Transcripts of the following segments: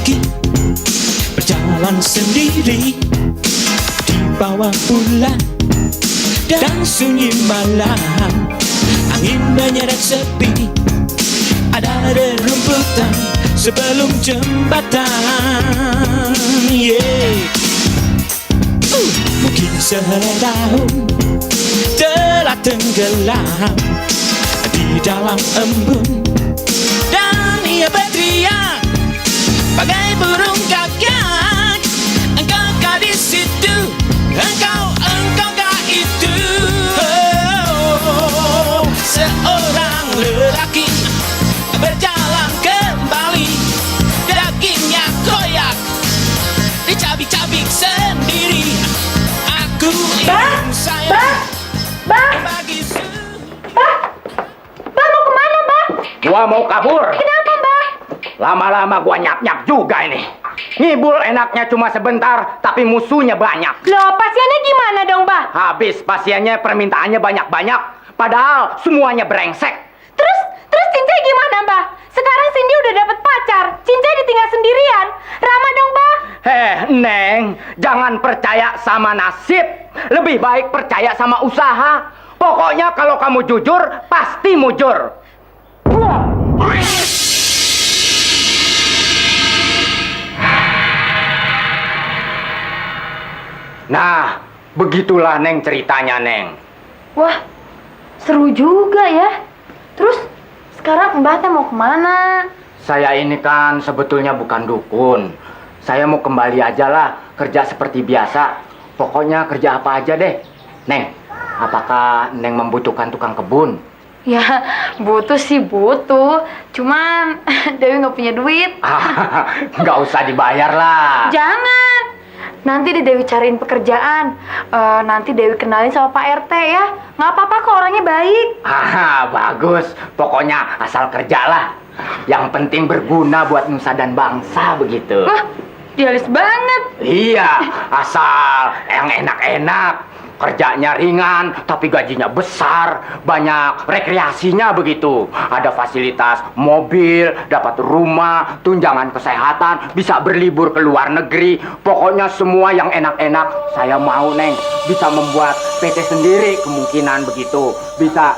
lelaki berjalan sendiri di bawah bulan dan sunyi malam. Angin menyeret sepi, ada rerumputan sebelum jembatan. Mungkin sehelai daun telah tenggelam di dalam embun, dan ia berteriak bagai burung gagak. Engkau di situ, engkau itu. Seorang lelaki berjalan kembali, dagingnya koyak, dicabik-cabik sendiri. Aku ingin sayang bagi Mbak, mau kemana, Mbak? Gua mau kabur. Kenapa, Mbak? Lama-lama gua nyap-nyap juga ini. Ngibul enaknya cuma sebentar, tapi musuhnya banyak. Loh, pasiennya gimana dong, Mbak? Habis pasiennya permintaannya banyak-banyak, padahal semuanya brengsek. Terus Cincai gimana, Mbak? Sekarang Cindy udah dapet pacar, Cincai ditinggal sendirian. Rama dong, Mbak. Neng, jangan percaya sama nasib. Lebih baik percaya sama usaha. Pokoknya kalau kamu jujur, pasti mujur. Nah, begitulah Neng ceritanya, Neng. Wah, seru juga ya. Terus sekarang Mbak teh mau kemana? Saya ini kan sebetulnya bukan dukun. Saya mau kembali aja lah, kerja seperti biasa. Pokoknya kerja apa aja deh. Neng, apakah Neng membutuhkan tukang kebun? Ya, butuh sih butuh. Cuman Dewi nggak punya duit. Nggak usah dibayar lah. Jangan. Nanti Dewi cariin pekerjaan. Nanti Dewi kenalin sama Pak RT ya. Nggak apa-apa kok, orangnya baik. Bagus. Pokoknya asal kerja lah. Yang penting berguna buat nusa dan bangsa begitu. Wah, idealis banget. Iya, asal yang enak-enak. Kerjanya ringan, tapi gajinya besar. Banyak rekreasinya begitu. Ada fasilitas mobil, dapat rumah, tunjangan kesehatan, bisa berlibur ke luar negeri. Pokoknya semua yang enak-enak saya mau, Neng. Bisa membuat PT sendiri kemungkinan begitu. Bisa.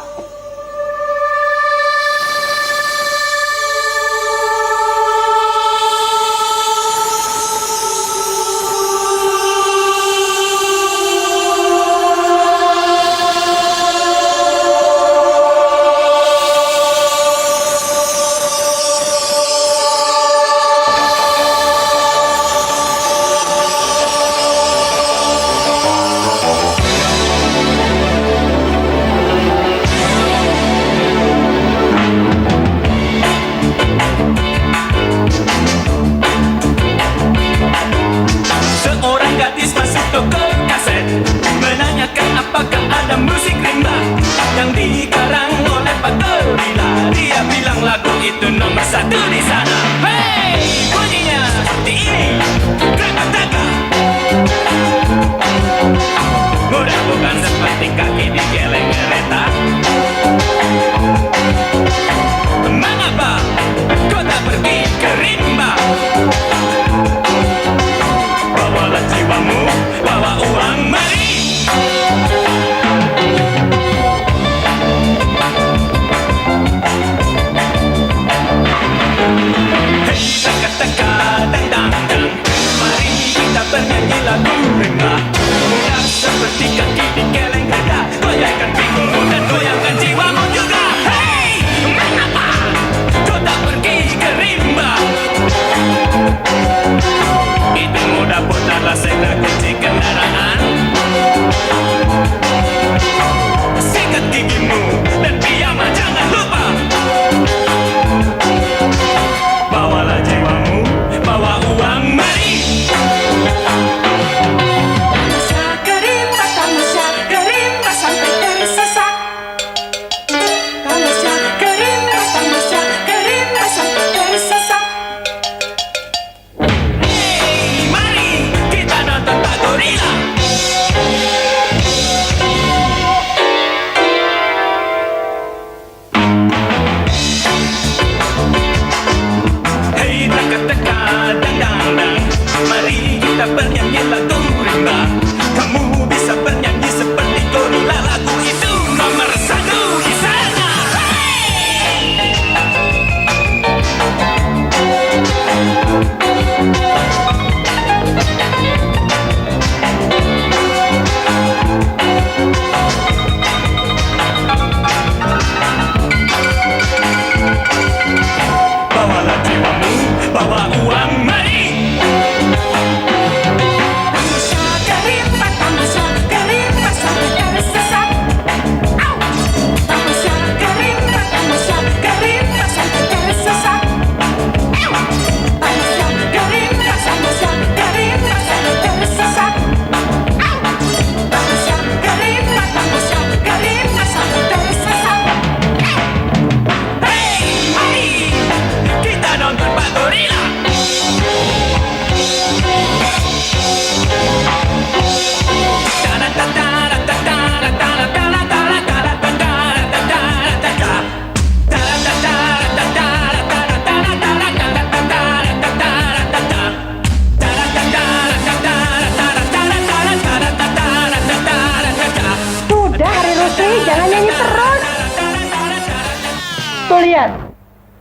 Tuh lihat,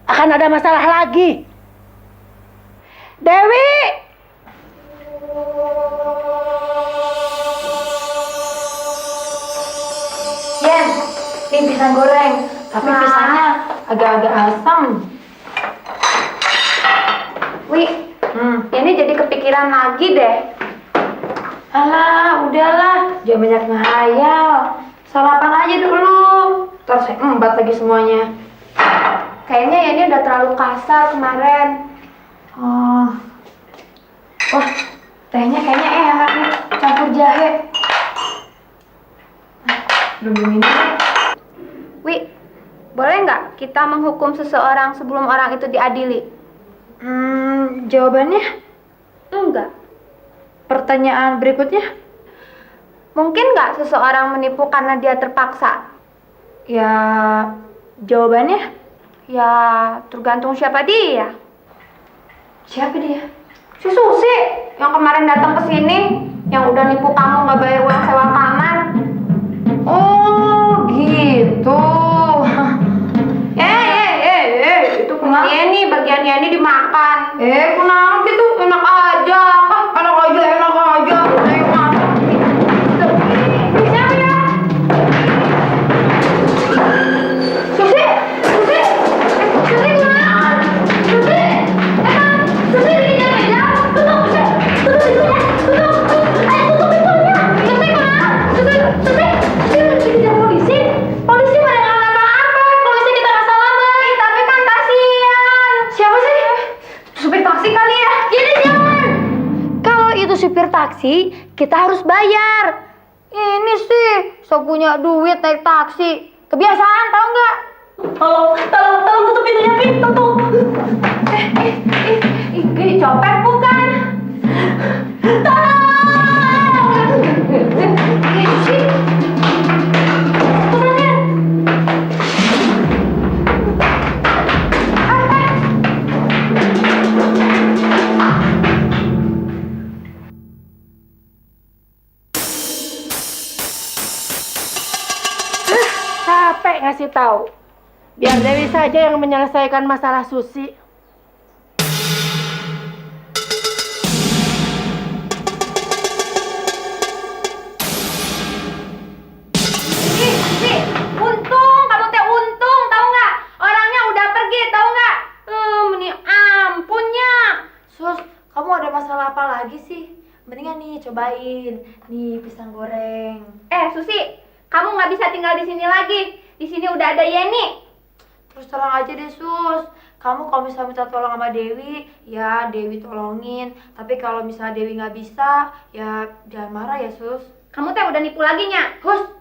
akan ada masalah lagi. Dewi! Yen, ini pisang goreng, tapi pisangnya agak-agak asam. Wih, ini jadi kepikiran lagi deh. Alah, udahlah, jangan banyak ngehayal. Sarapan aja dulu, ntar saya embat lagi semuanya. Kayaknya ya ini udah terlalu kasar kemarin. Oh, wah, tehnya kayaknya enak nih, campur jahe. Belum ini. Wi, boleh nggak kita menghukum seseorang sebelum orang itu diadili? Jawabannya? Enggak. Pertanyaan berikutnya? Mungkin nggak seseorang menipu karena dia terpaksa? Ya, jawabannya? Ya, tergantung siapa dia. Siapa dia? Si Susi, yang kemarin datang ke sini, yang udah nipu kamu nggak bayar uang sewa kamar. Oh, gitu. Itu punya Yeni, bagian Yeni dimakan. Kenapa gitu? Enak aja. Enak aja. Ayo makan. Siapa ya? Susi kenapa? Susi bikin meja. Tutup pintunya. Ayo tutup pintunya. Susi kenapa? Susi dikejar polisi. Polisi pada nggak apa-apa. Polisi kita nggak salah, Bay. Tapi kan kasihan. Siapa sih? Supir taksi kali ya? Jadi jangan. Kalau itu supir taksi, kita harus bayar. Ini sih, so punya duit naik taksi. Kebiasaan, tau nggak? Tolong tutup pintunya, Pi. Tutup. Ini copet bukan? Tolong! Ini sih. Capek ngasih tahu. Biar Dewi saja yang menyelesaikan masalah Susi. Untung, kamu teh untung, tahu nggak? Orangnya udah pergi, tahu nggak? Ini ampunnya. Sus, kamu ada masalah apa lagi sih? Mendingan nih cobain, nih pisang goreng. Susi, kamu nggak bisa tinggal di sini lagi. Di sini udah ada Yeni. Terus terang aja deh, Sus. Kamu kalau misalnya minta tolong sama Dewi, ya Dewi tolongin. Tapi kalau misalnya Dewi nggak bisa, ya jangan marah ya, Sus. Kamu teh udah nipu lagi, Nya. Hus.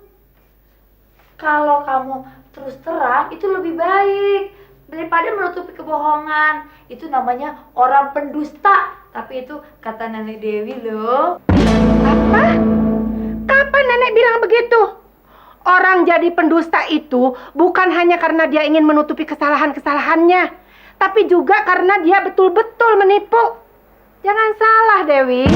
Kalau kamu terus terang, itu lebih baik daripada menutupi kebohongan. Itu namanya orang pendusta. Tapi itu kata Nenek Dewi loh. Apa? Kapan Nenek bilang begitu? Orang jadi pendusta itu bukan hanya karena dia ingin menutupi kesalahan-kesalahannya, tapi juga karena dia betul-betul menipu. Jangan salah, Dewi.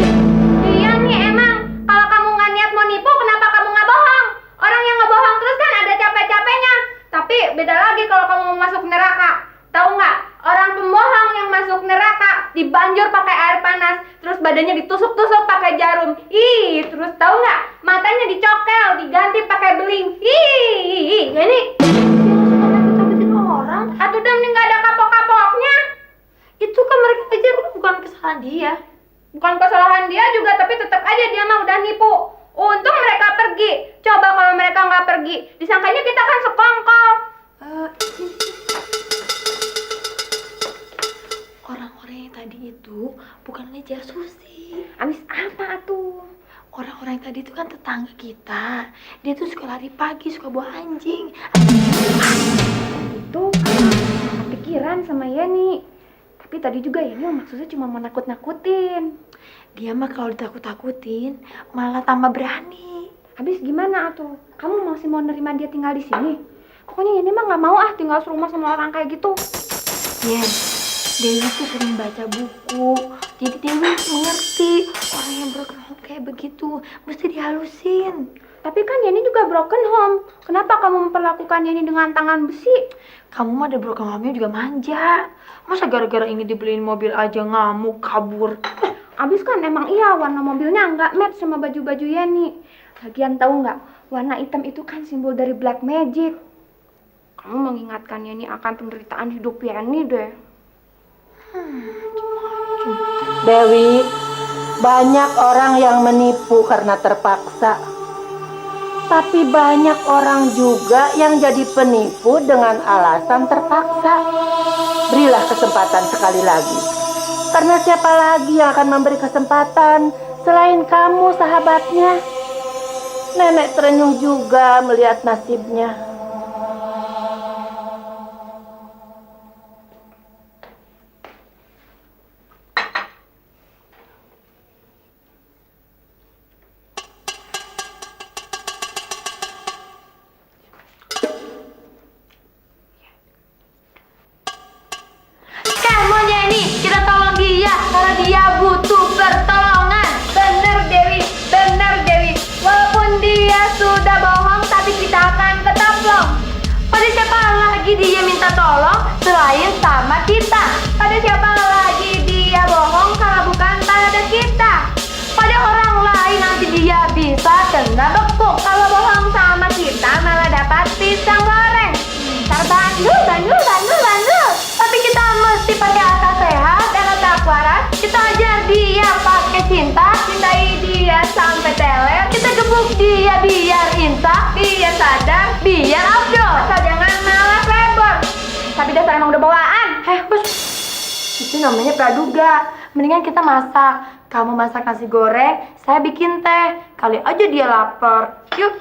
Iya nih, emang kalau kamu nggak niat mau nipu, kenapa kamu nggak bohong? Orang yang ngebohong terus kan ada capek-capeknya. Tapi beda lagi kalau kamu mau masuk neraka. Tahu nggak? Orang pembohong yang masuk neraka dibanjur pakai air panas, terus badannya ditusuk-tusuk pakai jarum. Terus tahu nggak? Matanya dicokel, diganti pakai beling. Ini takutin orang. Atau udah nggak ada kapok-kapoknya. Itu kan mereka kejar bukan kesalahan dia. Bukan kesalahan dia juga, tapi tetap aja dia mah udah nipu. Untung mereka pergi. Coba kalau mereka nggak pergi, disangkanya kita kan sekongkol. Orang-orang yang tadi itu bukan ngejar Susi. Abis apa tuh? Orang-orang yang tadi itu kan tetangga kita. Dia tuh suka lari pagi, suka bawa anjing. Itu pikiran sama Yeni. Tapi tadi juga Yeni maksudnya cuma mau nakut-nakutin. Dia mah kalau ditakut-takutin malah tambah berani. Habis gimana tuh? Kamu masih mau nerima dia tinggal di sini? Pokoknya Yeni mah nggak mau tinggal serumah sama orang kayak gitu. Yen, Dewi tuh sering baca buku. Jadi Dewi mengerti orang yang berkelompok kayak begitu mesti dihalusin. Tapi kan Yeni juga broken home. Kenapa kamu memperlakukan Yeni dengan tangan besi? Kamu mah ada broken home-nya juga manja. Masa gara-gara ingin dibeliin mobil aja ngamuk, kabur. Abis kan emang iya warna mobilnya nggak match sama baju-baju Yeni. Lagian tahu nggak, warna hitam itu kan simbol dari black magic. Kamu mengingatkan Yeni akan penderitaan hidup Yeni deh. Dewi, banyak orang yang menipu karena terpaksa. Tapi banyak orang juga yang jadi penipu dengan alasan terpaksa. Berilah kesempatan sekali lagi. Karena siapa lagi yang akan memberi kesempatan selain kamu, sahabatnya? Nenek terenyuh juga melihat nasibnya. Kamu Yeni, kita tolong dia karena dia butuh pertolongan. Bener Dewi, bener Dewi. Walaupun dia sudah bohong, tapi kita akan tetap long. Pada siapa lagi dia minta tolong selain sama kita? Pada siapa lagi dia bohong kalau bukan pada kita? Pada orang lain nanti dia bisa kena bekuk. Kalau bohong sama kita malah dapat pisang goreng. Bandul, bandul, bandul, bandul. Tapi kita mesti pakai akal sehat dan otak waras. Kita ajar dia pakai cinta, cintai dia sampai teler. Kita gebuk dia biar insaf, biar sadar, biar afdol. Asal jangan malah playboy. Tapi dasar emang udah bawaan. Bos. Itu namanya praduga. Mendingan kita masak. Kamu masak nasi goreng, saya bikin teh. Kali aja dia lapar. Yuk.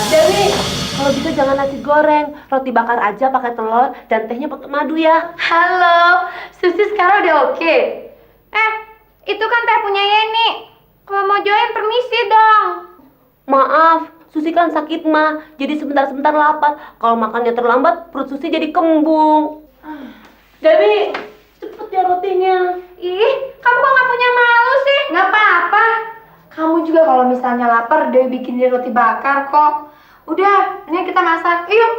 Dewi, kalau bisa jangan nasi goreng, roti bakar aja pakai telur dan tehnya pakai madu ya. Halo, Susi sekarang udah oke. Itu kan teh punya Yeni. Kalau mau join permisi dong. Maaf, Susi kan sakit mah, jadi sebentar-sebentar lapar. Kalau makannya terlambat, perut Susi jadi kembung. Dewi, cepet ya rotinya. Ih, kamu kok nggak punya malu sih? Nggak apa-apa. Kamu juga kalau misalnya lapar, Dewi bikin dia roti bakar kok. Udah, ini kita masak. Yuk.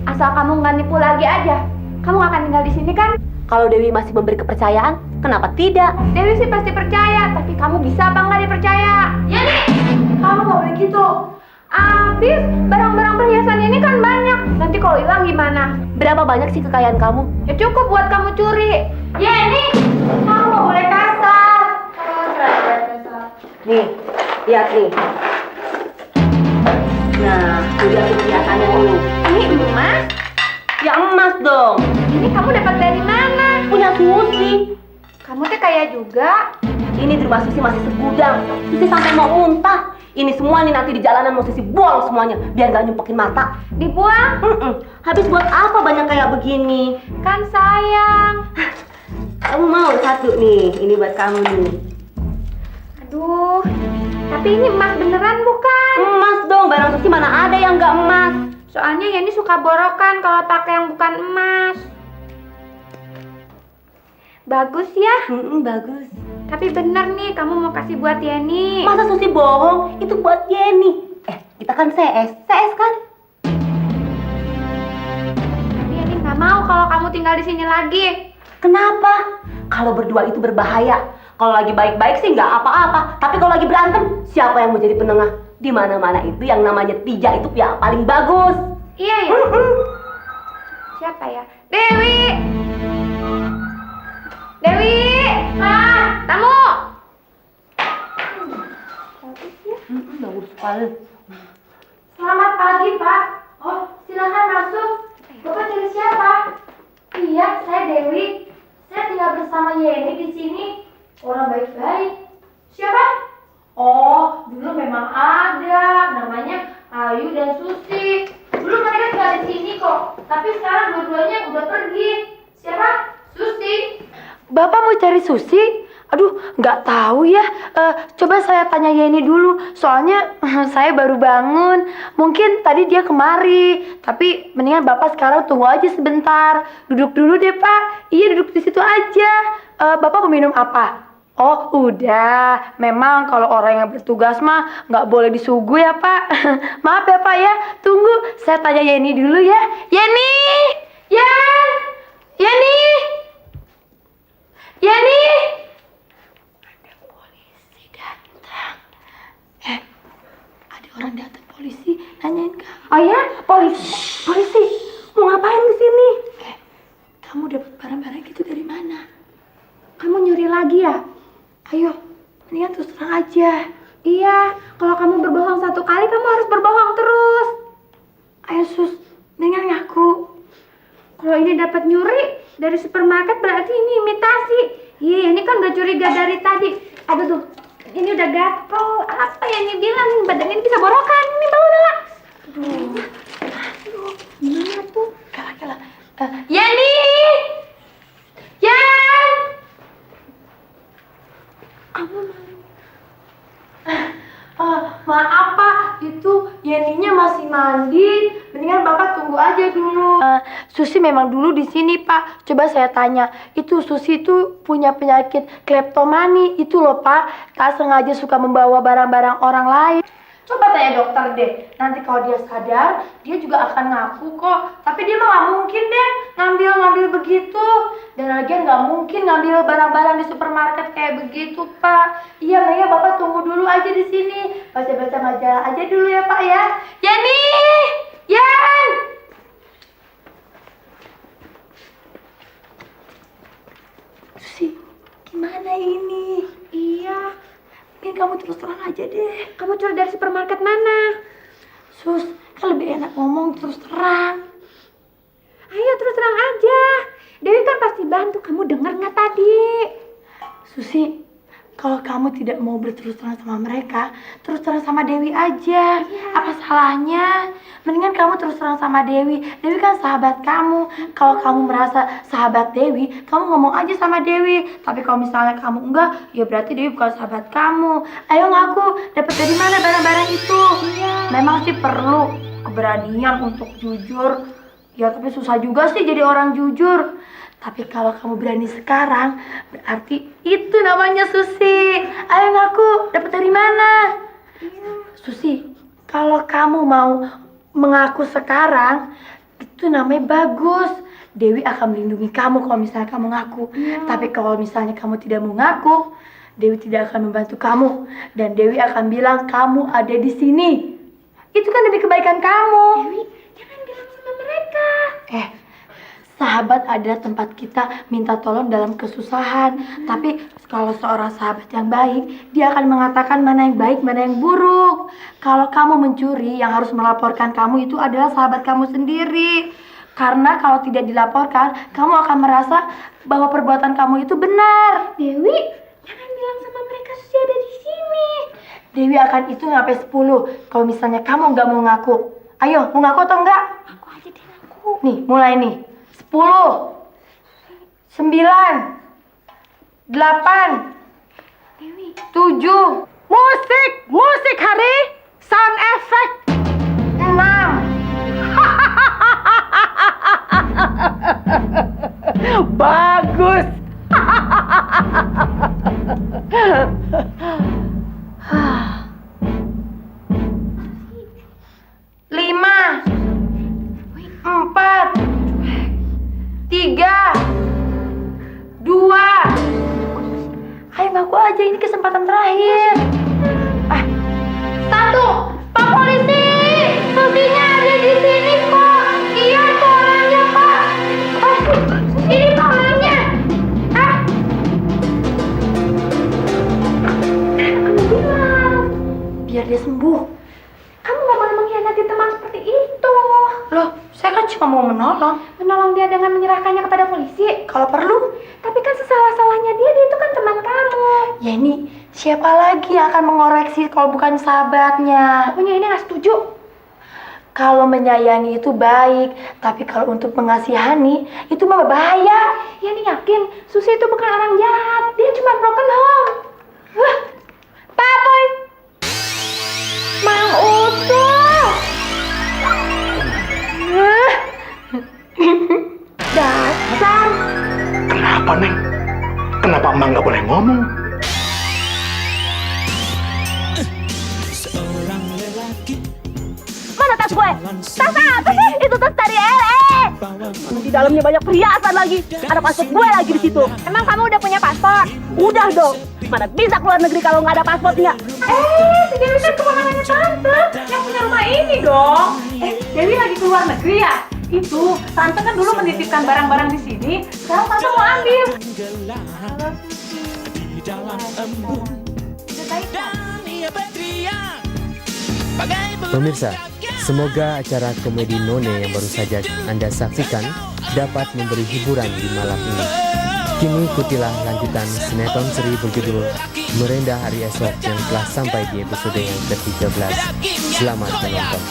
Asal kamu nggak nipu lagi aja. Kamu nggak akan tinggal di sini kan? Kalau Dewi masih memberi kepercayaan, kenapa tidak? Dewi sih pasti percaya, tapi kamu bisa apa nggak dipercaya? Ya nih, kamu nggak boleh gitu. Abis barang-barang perhiasan ini kan banyak. Nanti kalau hilang gimana? Berapa banyak sih kekayaan kamu? Ya cukup buat kamu curi. Ya nih, kamu nggak boleh kasar. Nih, lihat nih. Nah, lihat perhiasannya nih. Ini emas? Ya emas dong. Ini kamu dapat dari mana? Punya Susi. Kamu tuh kaya juga. Ini di rumah Susi masih segudang. Susi sampai mau muntah. Ini semua nih nanti di jalanan mau Susi buang semuanya biar gak nyempokin mata. Dibuang? Habis buat apa banyak kayak begini? Kan sayang. Kamu mau satu nih, ini buat kamu nih. Aduh, tapi ini emas beneran bukan? Emas dong, barang Susi mana ada yang gak emas. Soalnya Yeni suka borokan kalau pakai yang bukan emas. Bagus ya? Bagus. Tapi bener nih, kamu mau kasih buat Yeni. Masa Susi bohong? Itu buat Yeni. Kita kan CS. CS kan? Tapi Yeni nggak mau kalau kamu tinggal di sini lagi. Kenapa? Kalau berdua itu berbahaya. Kalau lagi baik-baik sih nggak apa-apa. Tapi kalau lagi berantem, siapa yang mau jadi penengah? Di mana-mana itu yang namanya Tija itu yang paling bagus. Iya ya? Siapa ya? Dewi! Dewi! Ma! Tamu! Bagus ya? Bagus sekali. Selamat pagi, Pak. Oh, silakan masuk. Bapak cari siapa? Iya, saya Dewi. Saya tinggal bersama Yeni di sini. Orang baik-baik. Siapa? Oh, dulu memang ada. Namanya Ayu dan Susi. Dulu mereka tinggal di sini kok. Tapi sekarang dua-duanya udah pergi. Siapa? Susi. Bapak mau cari Susi? Aduh, nggak tahu ya. Coba saya tanya Yeni dulu. Soalnya saya baru bangun. Mungkin tadi dia kemari. Tapi mendingan Bapak sekarang tunggu aja sebentar. Duduk dulu deh, Pak. Iya, duduk di situ aja. Bapak mau minum apa? Oh udah, memang kalau orang yang bertugas mah nggak boleh disuguh ya Pak. Maaf ya Pak ya, tunggu saya tanya Yeni dulu ya. Yeni, Yeni, Yeni. Ada polisi datang. Ada orang datang polisi nanyain kamu. Oh ya, polisi mau ngapain di sini? Kamu dapat barang-barang gitu dari mana? Kamu nyuri lagi ya? Ayo, mendingan terus terang aja. Iya, kalau kamu berbohong satu kali, kamu harus berbohong terus. Ayo sus, mendingan ngaku. Kalau ini dapat nyuri dari supermarket berarti ini imitasi. Iya, ini kan udah curiga dari tadi. Aduh tuh, ini udah gatel. Apa yang ini bilang? Nih, badan ini bisa borokan. Ini bawa. Aduh, gimana tuh? Kala. Yeni! Yan! Kamu Maaf Pak, itu Yeninya masih mandi. Mendingan Bapak tunggu aja dulu. Susi memang dulu di sini Pak. Coba saya tanya, itu Susi itu punya penyakit kleptomani. Itu loh Pak, tak sengaja suka membawa barang-barang orang lain. Coba tanya dokter deh. Nanti kalau dia sadar, dia juga akan ngaku kok. Tapi dia mah nggak mungkin deh ngambil begitu. Dan lagian nggak mungkin ngambil barang-barang di supermarket kayak begitu Pak. Iya, Maya Bapak tunggu dulu aja di sini. Baca-baca majalah aja dulu ya Pak ya. Yani, Yan. Susi, gimana ini? Iya, Mending kamu terus terang aja deh. kamu curi dari supermarket mana? Sus, kan lebih enak ngomong terus terang. Ayo terus terang aja. Dewi kan pasti bantu. Kamu denger nggak tadi? Susi, kalau kamu tidak mau berterus terang sama mereka, terus terang sama Dewi aja. Apa salahnya? Mendingan kamu terus terang sama Dewi. Dewi kan sahabat kamu. Kalau kamu merasa sahabat Dewi, kamu ngomong aja sama Dewi. Tapi kalau misalnya kamu enggak, ya berarti Dewi bukan sahabat kamu. Ayo ngaku, dapat dari mana barang-barang itu? Memang sih perlu keberanian untuk jujur. Ya tapi susah juga sih jadi orang jujur. Tapi kalau kamu berani sekarang, berarti itu namanya Susi. Ayo ngaku, dapat dari mana? Susi, kalau kamu mau mengaku sekarang, itu namanya bagus. Dewi akan melindungi kamu kalau misalnya kamu ngaku. Tapi kalau misalnya kamu tidak mau ngaku, Dewi tidak akan membantu kamu. Dan Dewi akan bilang kamu ada di sini. Itu kan demi kebaikan kamu. Dewi, jangan bilang sama mereka. Sahabat adalah tempat kita minta tolong dalam kesusahan. Tapi kalau seorang sahabat yang baik, dia akan mengatakan mana yang baik, mana yang buruk. Kalau kamu mencuri, yang harus melaporkan kamu itu adalah sahabat kamu sendiri. Karena kalau tidak dilaporkan, kamu akan merasa bahwa perbuatan kamu itu benar. Dewi, jangan bilang sama mereka Susi ada di sini. Dewi akan hitung sampai 10. Kalau misalnya kamu nggak mau ngaku. Ayo, mau ngaku atau enggak? Aku aja deh aku. Nih, mulai nih. 10, 9, 8, Dewi, 7, musik Hari, sound effect. 6. Bagus. Lima, 4, 3, 2. Ayo ngaku aja, ini kesempatan terakhir. 1. Pak polisi, Susinya ada di sini kok. Iya itu orangnya Pak. Ini Pak orangnya. Kamu bilang, Biar dia sembuh. kamu gak boleh mengkhianati teman seperti itu. Loh, saya kan cuma mau menolong. Menolong dia dengan menyerahkannya kepada polisi. Kalau perlu. Tapi kan sesalah-salahnya dia itu kan teman kamu. Ya ini siapa lagi yang akan mengoreksi kalau bukan sahabatnya? Pokoknya ini gak setuju. Kalau menyayangi itu baik, tapi kalau untuk mengasihani itu mah bahaya. Ya nih yakin, Susi itu bukan orang jahat. Dia cuma broken home. Wah, Pak Boy. Mang Utuh. Dasar. Kenapa, Neng? Kenapa Emak nggak boleh ngomong? dalamnya banyak perhiasan lagi. Ada paspor gue lagi di situ. Emang kamu udah punya paspor? Udah dong. Mana bisa keluar negeri kalau nggak ada paspornya? Si Dewi kan keponakannya tante yang punya rumah ini dong. Dewi lagi keluar negeri ya? Itu, tante kan dulu menitipkan barang-barang di sini. Sekarang tante mau ambil. Di dalam embun Udah baik kan? dan ia berteriak bagai Pemirsa, semoga acara komedi None yang baru saja Anda saksikan dapat memberi hiburan di malam ini. Kini ikutilah lanjutan sinetron seri berjudul Merendah Hari Esok yang telah sampai di episode yang ke-13. Selamat menonton.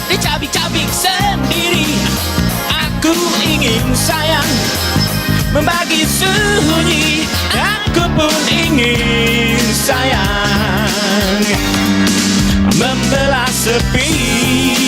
dicabik-cabik sendiri. Aku ingin sayang, membagi sunyi. Aku pun ingin sayang, membelah sepi.